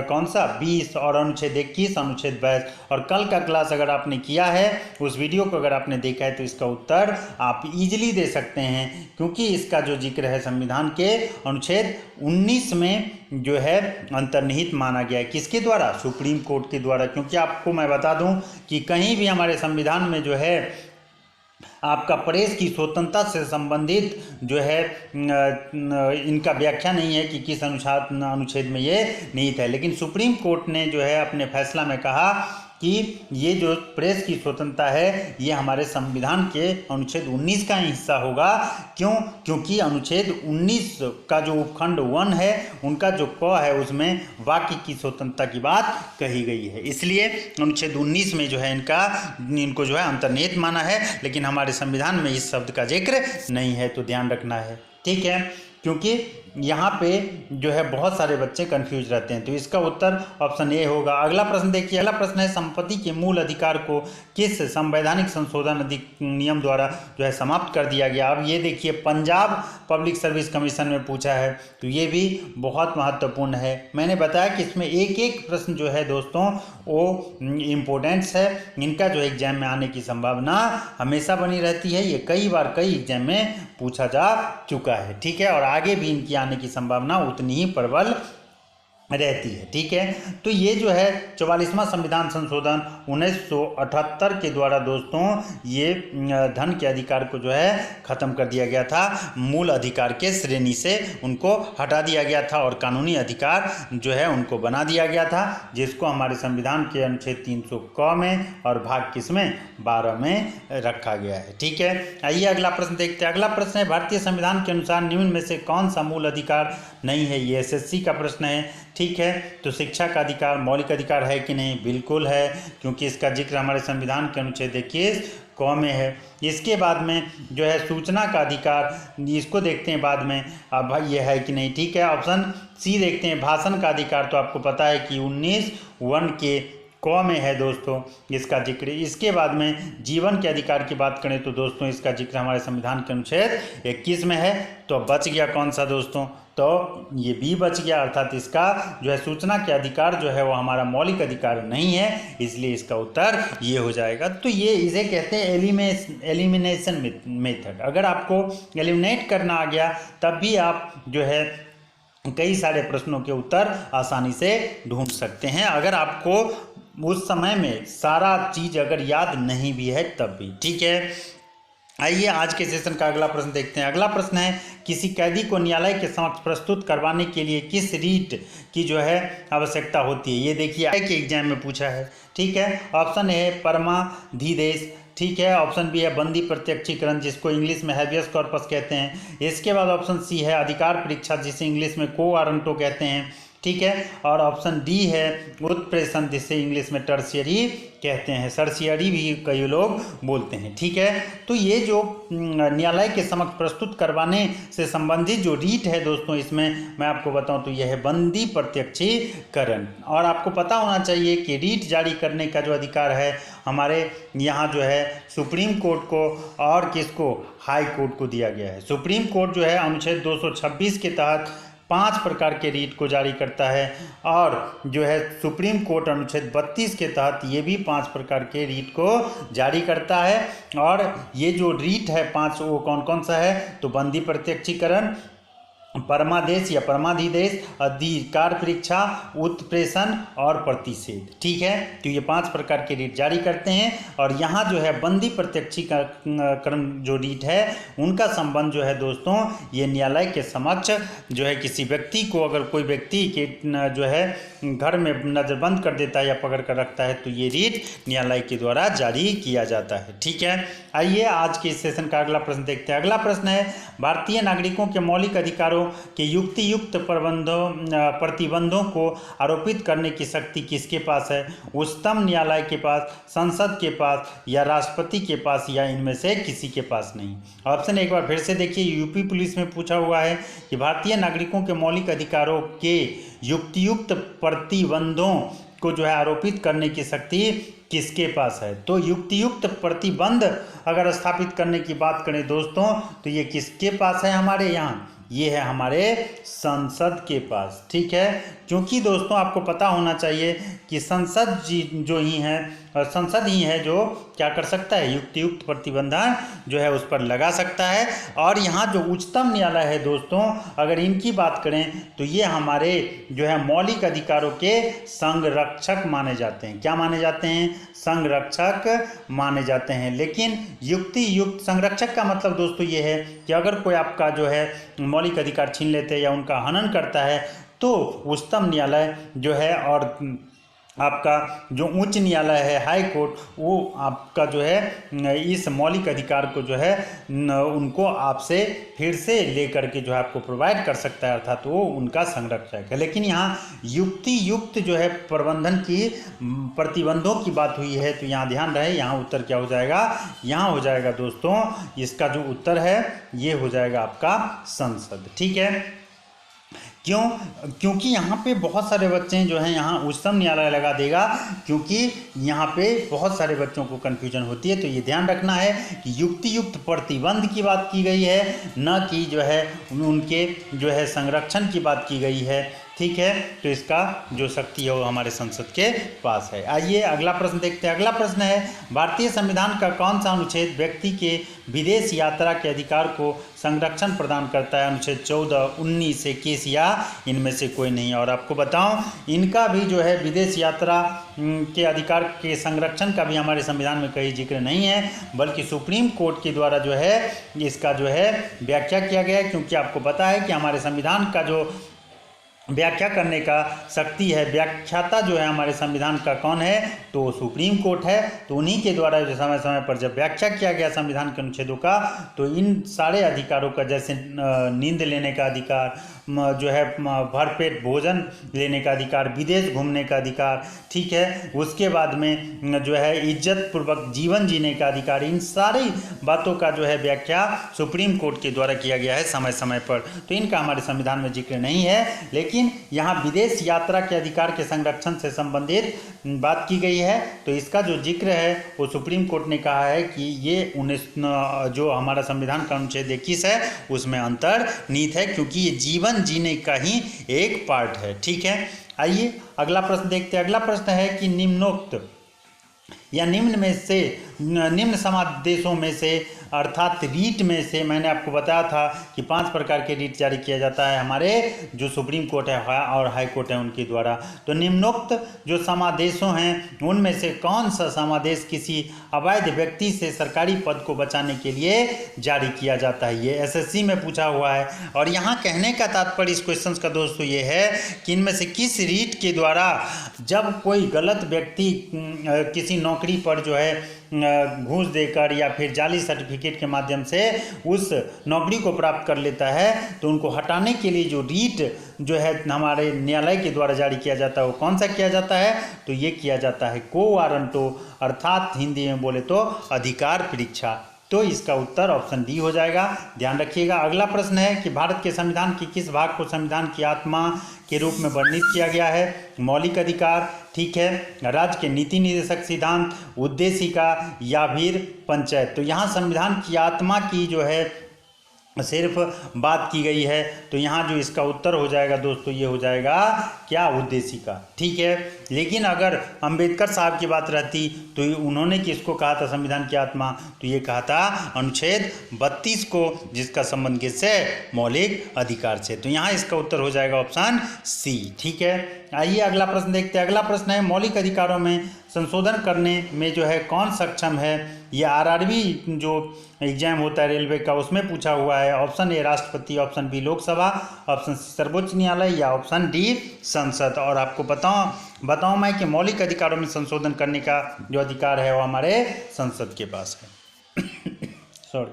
कौन सा 20 और अनुच्छेद 21, अनुच्छेद 22। और कल का क्लास अगर आपने किया है, उस वीडियो को अगर आपने देखा है, तो इसका उत्तर आप इजीली दे सकते हैं क्योंकि इसका जो जिक्र है संविधान के अनुच्छेद 19 में जो है अंतर्निहित माना गया है। किसके द्वारा? सुप्रीम कोर्ट के द्वारा। क्योंकि आपको मैं बता दूं कि कहीं भी हमारे संविधान में जो है आपका प्रेस की स्वतंत्रता से संबंधित जो है इनका व्याख्या नहीं है कि किस अनुच्छेद में ये निहित है, लेकिन सुप्रीम कोर्ट ने जो है अपने फैसला में कहा कि ये जो प्रेस की स्वतंत्रता है ये हमारे संविधान के अनुच्छेद 19 का हिस्सा होगा। क्यों? क्योंकि अनुच्छेद 19 का जो उपखंड 1 है उनका जो क है उसमें वाक्य की स्वतंत्रता की बात कही गई है, इसलिए अनुच्छेद 19 में जो है इनको जो है अंतर्निहित माना है, लेकिन हमारे संविधान में इस शब्द का जिक्र नहीं है। तो ध्यान रखना है, ठीक है, क्योंकि यहाँ पे जो है बहुत सारे बच्चे कंफ्यूज रहते हैं। तो इसका उत्तर ऑप्शन ए होगा। अगला प्रश्न देखिए। अगला प्रश्न है संपत्ति के मूल अधिकार को किस संवैधानिक संशोधन अधिनियम द्वारा जो है समाप्त कर दिया गया? अब ये देखिए पंजाब पब्लिक सर्विस कमीशन में पूछा है, तो ये भी बहुत महत्वपूर्ण है। मैंने बताया कि इसमें एक एक प्रश्न जो है दोस्तों वो इम्पोर्टेंट्स है, इनका जो एग्जाम में आने की संभावना हमेशा बनी रहती है। ये कई बार कई एग्जाम में पूछा जा चुका है, ठीक है, और आगे भी इनकी आने की संभावना उतनी ही प्रबल रहती है। ठीक है, तो ये जो है 44वां संविधान संशोधन 1978 के द्वारा दोस्तों ये धन के अधिकार को जो है ख़त्म कर दिया गया था, मूल अधिकार के श्रेणी से उनको हटा दिया गया था और कानूनी अधिकार जो है उनको बना दिया गया था, जिसको हमारे संविधान के अनुच्छेद 300 क में और भाग किस में 12 में रखा गया है। ठीक है, आइए अगला प्रश्न देखते हैं। अगला प्रश्न है, भारतीय संविधान के अनुसार निम्न में से कौन सा मूल अधिकार नहीं है? ये एसएससी का प्रश्न है। ठीक है, तो शिक्षा का अधिकार मौलिक अधिकार है कि नहीं? बिल्कुल है, क्योंकि इसका जिक्र हमारे संविधान के अनुच्छेद 21 क में है। इसके बाद में जो है सूचना का अधिकार, इसको देखते हैं बाद में अब ये है कि नहीं। ठीक है, ऑप्शन सी देखते हैं, भाषण का अधिकार, तो आपको पता है कि 19(1) के क में है दोस्तों इसका जिक्र। इसके बाद में जीवन के अधिकार की बात करें तो दोस्तों इसका जिक्र हमारे संविधान के अनुच्छेद 21 में है। तो बच गया कौन सा दोस्तों? तो ये बी बच गया, अर्थात इसका जो है सूचना के अधिकार जो है वो हमारा मौलिक अधिकार नहीं है, इसलिए इसका उत्तर ये हो जाएगा। तो ये इसे कहते हैं एलिमिनेशन मेथड। अगर आपको एलिमिनेट करना आ गया तब भी आप जो है कई सारे प्रश्नों के उत्तर आसानी से ढूंढ सकते हैं, अगर आपको उस समय में सारा चीज़ अगर याद नहीं भी है तब भी। ठीक है, आइए आज के सेशन का अगला प्रश्न देखते हैं। अगला प्रश्न है, किसी कैदी को न्यायालय के समक्ष प्रस्तुत करवाने के लिए किस रीट की जो है आवश्यकता होती है? ये देखिए के एग्जाम में पूछा है। ठीक है, ऑप्शन ए है परमाधिदेश, ठीक है, ऑप्शन बी है बंदी प्रत्यक्षीकरण जिसको इंग्लिश में हैबियस कॉर्पस कहते हैं। इसके बाद ऑप्शन सी है अधिकार परीक्षा जिसे इंग्लिश में को वारंटो कहते हैं। ठीक है, और ऑप्शन डी है उत्प्रेषण जिसे इंग्लिश में टर्शियरी कहते हैं, सर्शियरी भी कई लोग बोलते हैं। ठीक है, तो ये जो न्यायालय के समक्ष प्रस्तुत करवाने से संबंधित जो रीट है दोस्तों, इसमें मैं आपको बताऊं तो यह है बंदी प्रत्यक्षीकरण। और आपको पता होना चाहिए कि रीट जारी करने का जो अधिकार है हमारे यहाँ जो है सुप्रीम कोर्ट को और किसको, हाई कोर्ट को दिया गया है। सुप्रीम कोर्ट जो है अनुच्छेद 226 के तहत 5 प्रकार के रीट को जारी करता है और जो है सुप्रीम कोर्ट अनुच्छेद 32 के तहत ये भी 5 प्रकार के रीट को जारी करता है। और ये जो रीट है 5 वो कौन कौन सा है? तो बंदी प्रत्यक्षीकरण, परमादेश या परमाधिदेश, अधिकार परीक्षा, उत्प्रेषण और प्रतिषेध। ठीक है, तो ये 5 प्रकार के रीट जारी करते हैं। और यहाँ जो है बंदी प्रत्यक्षीकरण जो रीट है उनका संबंध जो है दोस्तों ये न्यायालय के समक्ष जो है किसी व्यक्ति को, अगर कोई व्यक्ति के जो है घर में नज़रबंद कर देता है या पकड़ कर रखता है तो ये रीट न्यायालय के द्वारा जारी किया जाता है। ठीक है, आइए आज के इस सेशन का अगला प्रश्न देखते हैं। अगला प्रश्न है, भारतीय नागरिकों के मौलिक अधिकारों के युक्तियुक्त प्रतिबंधों को आरोपित करने की शक्ति किसके पास है? उच्चतम न्यायालय के पास, संसद के पास या राष्ट्रपति के पास या इनमें से किसी के पास नहीं? ऑप्शन एक बार फिर से देखिए, यूपी पुलिस में पूछा हुआ है कि भारतीय नागरिकों के मौलिक अधिकारों के युक्तियुक्त प्रतिबंधों को जो है आरोपित करने की शक्ति किसके पास है? तो युक्तियुक्त प्रतिबंध अगर स्थापित करने की बात करें दोस्तों तो ये किसके पास है? हमारे यहाँ ये है हमारे संसद के पास। ठीक है, क्योंकि दोस्तों आपको पता होना चाहिए कि संसद जी जो ही है, संसद ही है जो क्या कर सकता है, युक्तियुक्त प्रतिबंधन जो है उस पर लगा सकता है। और यहाँ जो उच्चतम न्यायालय है दोस्तों, अगर इनकी बात करें तो ये हमारे जो है मौलिक अधिकारों के संरक्षक माने जाते हैं। क्या माने जाते हैं? संरक्षक माने जाते हैं। लेकिन युक्तियुक्त संरक्षक का मतलब दोस्तों ये है कि अगर कोई आपका जो है मौलिक अधिकार छीन लेते हैं या उनका हनन करता है तो उच्चतम न्यायालय जो है और आपका जो उच्च न्यायालय है, हाई कोर्ट, वो आपका जो है इस मौलिक अधिकार को जो है उनको आपसे फिर से लेकर के जो है आपको प्रोवाइड कर सकता है, अर्थात वो उनका संरक्षक है। लेकिन यहाँ युक्तियुक्त जो है प्रबंधन की प्रतिबंधों की बात हुई है तो यहाँ ध्यान रहे, यहाँ उत्तर क्या हो जाएगा? यहाँ हो जाएगा दोस्तों, इसका जो उत्तर है ये हो जाएगा आपका संसद। ठीक है, क्यों? क्योंकि यहाँ पे बहुत सारे बच्चे जो हैं, यहाँ उच्चतम न्यायालय लगा देगा क्योंकि यहाँ पे बहुत सारे बच्चों को कन्फ्यूजन होती है। तो ये ध्यान रखना है कि युक्तियुक्त प्रतिबंध की बात की गई है, न कि जो है उनके जो है संरक्षण की बात की गई है। ठीक है। तो इसका जो शक्ति है वो हमारे संसद के पास है। आइए अगला प्रश्न देखते हैं। अगला प्रश्न है, भारतीय संविधान का कौन सा अनुच्छेद व्यक्ति के विदेश यात्रा के अधिकार को संरक्षण प्रदान करता है? अनुच्छेद 14, 19, 21 या इनमें से कोई नहीं। और आपको बताऊं, इनका भी जो है विदेश यात्रा के अधिकार के संरक्षण का भी हमारे संविधान में कहीं जिक्र नहीं है, बल्कि सुप्रीम कोर्ट के द्वारा जो है इसका जो है व्याख्या किया गया है। क्योंकि आपको पता है कि हमारे संविधान का जो व्याख्या करने का शक्ति है, व्याख्याता जो है हमारे संविधान का कौन है? तो सुप्रीम कोर्ट है। तो उन्हीं के द्वारा जो समय समय पर जब व्याख्या किया गया संविधान के अनुच्छेदों का, तो इन सारे अधिकारों का, जैसे नींद लेने का अधिकार, जो है भरपेट भोजन लेने का अधिकार, विदेश घूमने का अधिकार, ठीक है, उसके बाद में जो है इज्जत पूर्वक जीवन जीने का अधिकार, इन सारी बातों का जो है व्याख्या सुप्रीम कोर्ट के द्वारा किया गया है समय समय पर। तो इनका हमारे संविधान में जिक्र नहीं है, लेकिन यहाँ विदेश यात्रा के अधिकार के संरक्षण से संबंधित बात की गई है। तो इसका जो जिक्र है वो सुप्रीम कोर्ट ने कहा है कि ये 19 जो हमारा संविधान का अनुच्छेद 21 है उसमें अंतर्निहित है, क्योंकि ये जीवन जीने का ही एक पार्ट है। ठीक है, आइए अगला प्रश्न देखते हैं। अगला प्रश्न है कि निम्नोक्त या निम्न समादेशों में से अर्थात रीट में से, मैंने आपको बताया था कि 5 प्रकार के रीट जारी किया जाता है हमारे जो सुप्रीम कोर्ट है और हाई कोर्ट है उनके द्वारा। तो निम्नोक्त जो समादेशों हैं उनमें से कौन सा समादेश किसी अवैध व्यक्ति से सरकारी पद को बचाने के लिए जारी किया जाता है? ये एसएससी में पूछा हुआ है। और यहाँ कहने का तात्पर्य इस क्वेश्चन का दोस्तों ये है कि इनमें से किस रीट के द्वारा जब कोई गलत व्यक्ति किसी नौकरी पर जो है घूस देकर या फिर जाली सर्टिफिकेट के माध्यम से उस नौकरी को प्राप्त कर लेता है, तो उनको हटाने के लिए जो रीट जो है हमारे न्यायालय के द्वारा जारी किया जाता है वो कौन सा किया जाता है? तो ये किया जाता है को वारंटो, अर्थात हिंदी में बोले तो अधिकार परीक्षा। तो इसका उत्तर ऑप्शन डी हो जाएगा, ध्यान रखिएगा। अगला प्रश्न है कि भारत के संविधान के किस भाग को संविधान की आत्मा के रूप में वर्णित किया गया है? मौलिक अधिकार, ठीक है, राज्य के नीति निर्देशक सिद्धांत, उद्देशिका या फिर पंचायत। तो यहाँ संविधान की आत्मा की जो है सिर्फ बात की गई है, तो यहाँ जो इसका उत्तर हो जाएगा दोस्तों ये हो जाएगा क्या? उद्देशिका। ठीक है, लेकिन अगर अंबेडकर साहब की बात रहती तो उन्होंने किसको कहा था संविधान की आत्मा? तो ये कहा था अनुच्छेद 32 को, जिसका संबंध किससे? मौलिक अधिकार से। तो यहाँ इसका उत्तर हो जाएगा ऑप्शन सी। ठीक है, आइए अगला प्रश्न देखते हैं। अगला प्रश्न है मौलिक अधिकारों में संशोधन करने में जो है कौन सक्षम है? ये आरआरबी जो एग्जाम होता है रेलवे का उसमें पूछा हुआ है। ऑप्शन ए राष्ट्रपति, option B Lok Sabha, option C सर्वोच्च न्यायालय या ऑप्शन डी संसद। और आपको बताऊं मैं कि मौलिक अधिकारों में संशोधन करने का जो अधिकार है वो हमारे संसद के पास है। सॉरी।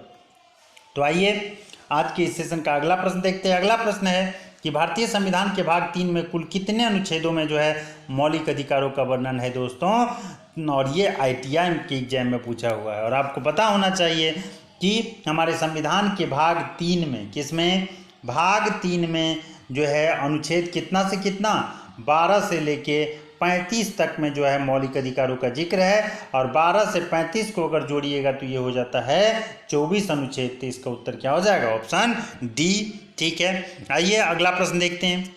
तो आइए आज के इस सेशन का अगला प्रश्न देखते हैं। अगला प्रश्न है कि भारतीय संविधान के भाग 3 में कुल कितने अनुच्छेदों में जो है मौलिक अधिकारों का वर्णन है दोस्तों? और ये ITI के एग्जाम में पूछा हुआ है। और आपको पता होना चाहिए कि हमारे संविधान के भाग 3 में, किसमें? भाग 3 में जो है अनुच्छेद कितना से कितना? 12 से लेके 35 तक में जो है मौलिक अधिकारों का जिक्र है। और 12 से 35 को अगर जोड़िएगा तो ये हो जाता है 24 अनुच्छेद। तो इसका उत्तर क्या हो जाएगा? Option D. ठीक है, आइए अगला प्रश्न देखते हैं।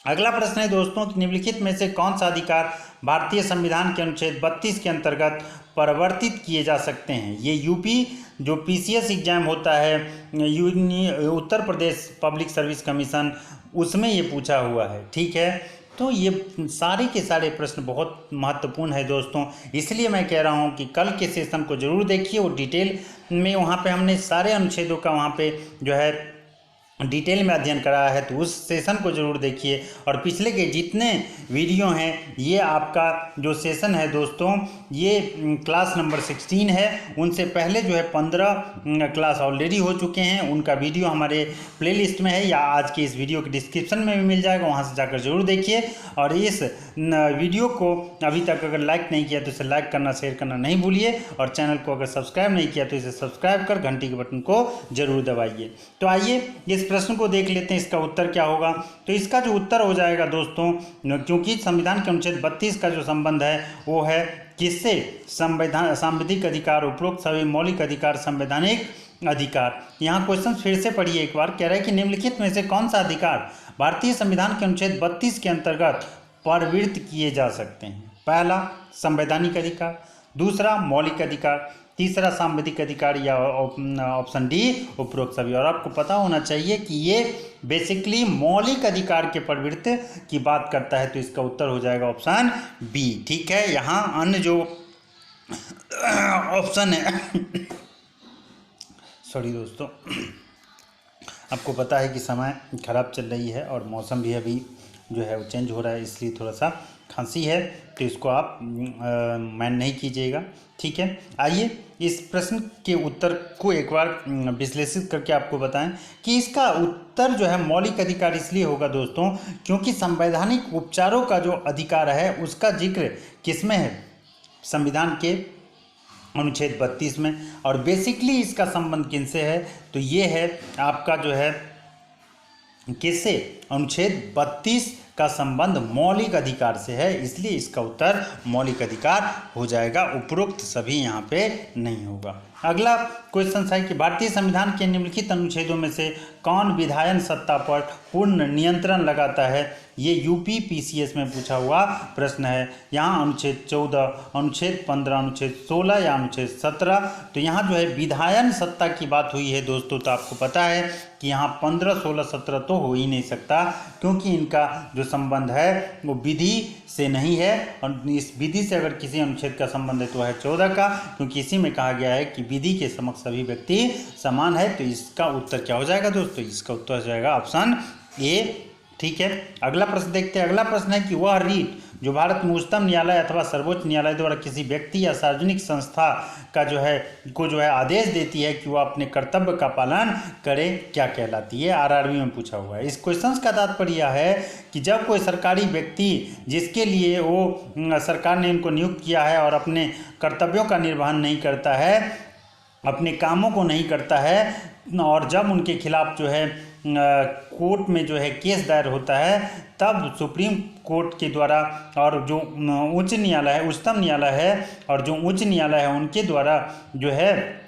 अगला प्रश्न है दोस्तों कि निम्नलिखित में से कौन सा अधिकार भारतीय संविधान के अनुच्छेद 32 के अंतर्गत परिवर्तित किए जा सकते हैं? ये यूपी जो PCS एग्जाम होता है, Uttar Pradesh public service commission, उसमें ये पूछा हुआ है। ठीक है, तो ये सारे के सारे प्रश्न बहुत महत्वपूर्ण है दोस्तों, इसलिए मैं कह रहा हूँ कि कल के सेशन को जरूर देखिए और डिटेल में वहाँ पे हमने सारे अनुच्छेदों का वहाँ पे जो है डिटेल में अध्ययन कराया है, तो उस सेशन को जरूर देखिए। और पिछले के जितने वीडियो हैं, ये आपका जो सेशन है दोस्तों ये क्लास नंबर 16 है। उनसे पहले जो है 15 क्लास ऑलरेडी हो चुके हैं, उनका वीडियो हमारे प्लेलिस्ट में है या आज के इस वीडियो के डिस्क्रिप्शन में भी मिल जाएगा, वहाँ से जाकर जरूर देखिए। और इस वीडियो को अभी तक अगर लाइक नहीं किया तो इसे लाइक करना, शेयर करना नहीं भूलिए। और चैनल को अगर सब्सक्राइब नहीं किया तो इसे सब्सक्राइब कर घंटी के बटन को जरूर दबाइए। तो आइए इस प्रश्न को देख लेते हैं, इसका उत्तर क्या होगा। तो इसका जो उत्तर हो जाएगा दोस्तों, क्योंकि संविधान के अनुच्छेद 32 का जो संबंध है वो है किससे? संवैधानिक अधिकार। उपरोक्त सभी मौलिक अधिकार संवैधानिक अधिकार। यहाँ क्वेश्चन फिर से पढ़िए एक बार। कह रहा है कि निम्नलिखित में से कौन सा अधिकार भारतीय संविधान के अनुच्छेद 32 के अंतर्गत प्रवृत्त किए जा सकते हैं? पहला संवैधानिक अधिकार, दूसरा मौलिक अधिकार, तीसरा सांविधिक अधिकार, या ऑप्शन डी उपरोक्त सभी। और आपको पता होना चाहिए कि ये बेसिकली मौलिक अधिकार के प्रवृत्ति की बात करता है, तो इसका उत्तर हो जाएगा ऑप्शन बी। ठीक है, यहाँ अन्य जो ऑप्शन है सॉरी दोस्तों, आपको पता है कि समय खराब चल रही है और मौसम भी अभी जो है वो चेंज हो रहा है, इसलिए थोड़ा सा खांसी है, तो इसको आप मैन नहीं कीजिएगा। ठीक है, आइए इस प्रश्न के उत्तर को एक बार विश्लेषित करके आपको बताएं कि इसका उत्तर जो है मौलिक अधिकार इसलिए होगा दोस्तों क्योंकि संवैधानिक उपचारों का जो अधिकार है उसका जिक्र किसमें है? संविधान के अनुच्छेद 32 में। और बेसिकली इसका संबंध किनसे है? तो ये है आपका जो है किससे? अनुच्छेद 32 का संबंध मौलिक अधिकार से है, इसलिए इसका उत्तर मौलिक अधिकार हो जाएगा, उपरोक्त सभी यहाँ पे नहीं होगा। अगला क्वेश्चन है कि भारतीय संविधान के निम्नलिखित अनुच्छेदों में से कौन विधायन सत्ता पर पूर्ण नियंत्रण लगाता है? ये यूपी पीसीएस में पूछा हुआ प्रश्न है। यहाँ अनुच्छेद 14, अनुच्छेद 15, अनुच्छेद 16 या अनुच्छेद 17। तो यहाँ जो है विधायन सत्ता की बात हुई है दोस्तों, तो आपको पता है कि यहाँ 15, 16, 17 तो हो ही नहीं सकता क्योंकि इनका जो संबंध है वो विधि से नहीं है, और इस विधि से अगर किसी अनुच्छेद का संबंध है तो है 14 का, क्योंकि इसी में कहा गया है कि विधि के समक्ष सभी व्यक्ति समान है। तो इसका उत्तर क्या हो जाएगा दोस्तों? इसका उत्तर हो जाएगा ऑप्शन ए। ठीक है, अगला प्रश्न देखते हैं। अगला प्रश्न है कि वह रीट जो भारत में उच्चतम न्यायालय अथवा सर्वोच्च न्यायालय द्वारा किसी व्यक्ति या सार्वजनिक संस्था का जो है आदेश देती है कि वह अपने कर्तव्य का पालन करे, क्या कहलाती है? आरआरबी में पूछा हुआ है। इस क्वेश्चन का तात्पर्य है कि जब कोई सरकारी व्यक्ति जिसके लिए वो सरकार ने उनको नियुक्त किया है और अपने कर्तव्यों का निर्वहन नहीं करता है, अपने कामों को नहीं करता है, और जब उनके खिलाफ जो है कोर्ट में जो है केस दायर होता है, तब सुप्रीम कोर्ट के द्वारा और जो उच्च न्यायालय है, उच्चतम न्यायालय है और जो उच्च न्यायालय है उनके द्वारा जो है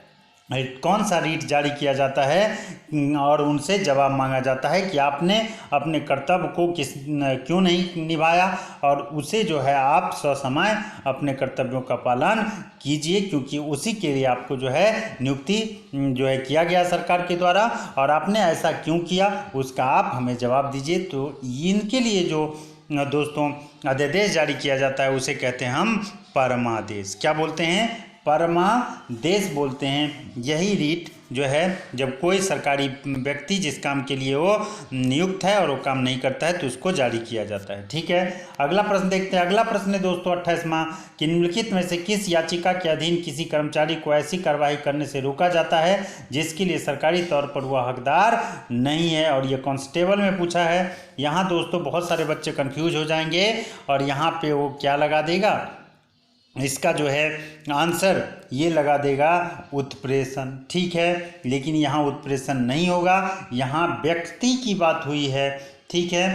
कौन सा रीट जारी किया जाता है और उनसे जवाब मांगा जाता है कि आपने अपने कर्तव्य को क्यों नहीं निभाया, और उसे जो है आप ससमय अपने कर्तव्यों का पालन कीजिए, क्योंकि उसी के लिए आपको जो है नियुक्ति जो है किया गया सरकार के द्वारा, और आपने ऐसा क्यों किया उसका आप हमें जवाब दीजिए। तो इनके लिए जो दोस्तों अध्यादेश जारी किया जाता है उसे कहते हैं हम परमादेश। क्या बोलते हैं? परमादेश बोलते हैं। यही रीट जो है जब कोई सरकारी व्यक्ति जिस काम के लिए वो नियुक्त है और वो काम नहीं करता है तो उसको जारी किया जाता है। ठीक है, अगला प्रश्न देखते हैं। अगला प्रश्न है दोस्तों 28वां कि निम्नलिखित में से किस याचिका के अधीन किसी कर्मचारी को ऐसी कार्रवाई करने से रोका जाता है जिसके लिए सरकारी तौर पर वह हकदार नहीं है? और ये कांस्टेबल में पूछा है। यहाँ दोस्तों बहुत सारे बच्चे कन्फ्यूज हो जाएंगे और यहाँ पे वो क्या लगा देगा, इसका जो है आंसर ये लगा देगा उत्प्रेषण। ठीक है, लेकिन यहाँ उत्प्रेषण नहीं होगा, यहाँ व्यक्ति की बात हुई है। ठीक है,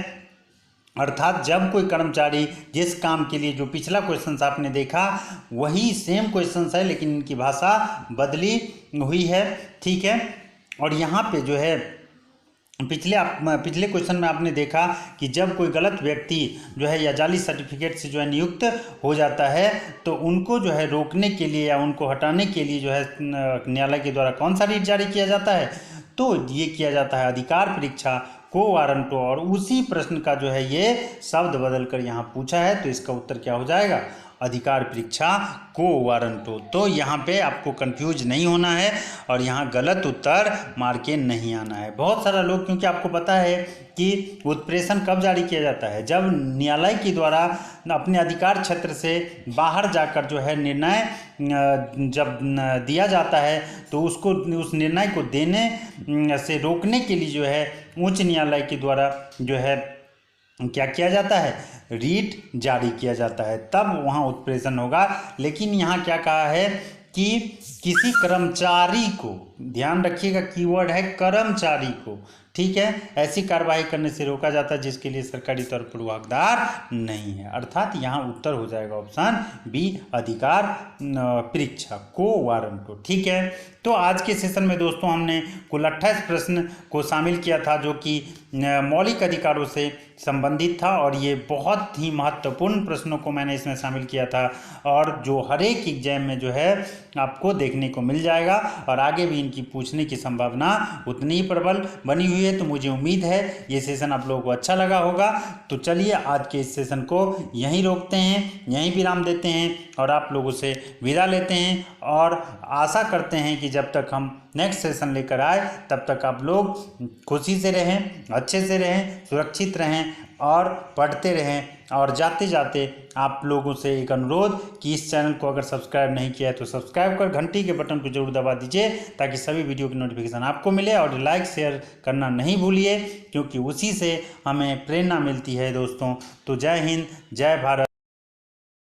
अर्थात जब कोई कर्मचारी जिस काम के लिए, जो पिछला क्वेश्चन आपने देखा वही सेम क्वेश्चन है लेकिन इनकी भाषा बदली हुई है। ठीक है, और यहाँ पे जो है पिछले क्वेश्चन में आपने देखा कि जब कोई गलत व्यक्ति जो है या जाली सर्टिफिकेट से जो है नियुक्त हो जाता है तो उनको जो है रोकने के लिए या उनको हटाने के लिए जो है न्यायालय के द्वारा कौन सा रीट जारी किया जाता है? तो ये किया जाता है अधिकार परीक्षा को वारंटो। और उसी प्रश्न का जो है ये शब्द बदल कर यहाँ पूछा है, तो इसका उत्तर क्या हो जाएगा? अधिकार परीक्षा को वारंटो। तो यहाँ पे आपको कंफ्यूज नहीं होना है और यहाँ गलत उत्तर मार के नहीं आना है। बहुत सारा लोग, क्योंकि आपको पता है कि उत्प्रेषण कब जारी किया जाता है, जब न्यायालय के द्वारा अपने अधिकार क्षेत्र से बाहर जाकर जो है निर्णय जब दिया जाता है तो उसको, उस निर्णय को देने से रोकने के लिए जो है उच्च न्यायालय के द्वारा जो है क्या किया जाता है? रीट जारी किया जाता है, तब वहाँ उत्प्रेषण होगा। लेकिन यहाँ क्या कहा है कि किसी कर्मचारी को, ध्यान रखिएगा कीवर्ड है कर्मचारी को, ठीक है, ऐसी कार्रवाई करने से रोका जाता है जिसके लिए सरकारी तौर पर वो हकदार नहीं है। अर्थात यहाँ उत्तर हो जाएगा ऑप्शन बी, अधिकार परीक्षा को वारंटो। ठीक है, तो आज के सेशन में दोस्तों हमने कुल 28 प्रश्न को शामिल किया था जो कि मौलिक अधिकारों से संबंधित था, और ये बहुत ही महत्वपूर्ण प्रश्नों को मैंने इसमें शामिल किया था, और जो हर एक एग्जाम में जो है आपको देखने को मिल जाएगा, और आगे भी इनकी पूछने की संभावना उतनी ही प्रबल बनी हुई है। तो मुझे उम्मीद है ये सेशन आप लोगों को अच्छा लगा होगा। तो चलिए आज के इस सेशन को यहीं रोकते हैं, यहीं विराम देते हैं और आप लोगों से विदा लेते हैं, और आशा करते हैं कि जब तक हम नेक्स्ट सेशन लेकर आए तब तक आप लोग खुशी से रहें, अच्छे से रहें, सुरक्षित रहें और पढ़ते रहें। और जाते जाते आप लोगों से एक अनुरोध कि इस चैनल को अगर सब्सक्राइब नहीं किया है तो सब्सक्राइब कर घंटी के बटन को जरूर दबा दीजिए ताकि सभी वीडियो की नोटिफिकेशन आपको मिले, और लाइक शेयर करना नहीं भूलिए क्योंकि उसी से हमें प्रेरणा मिलती है दोस्तों। तो जय हिंद, जय भारत।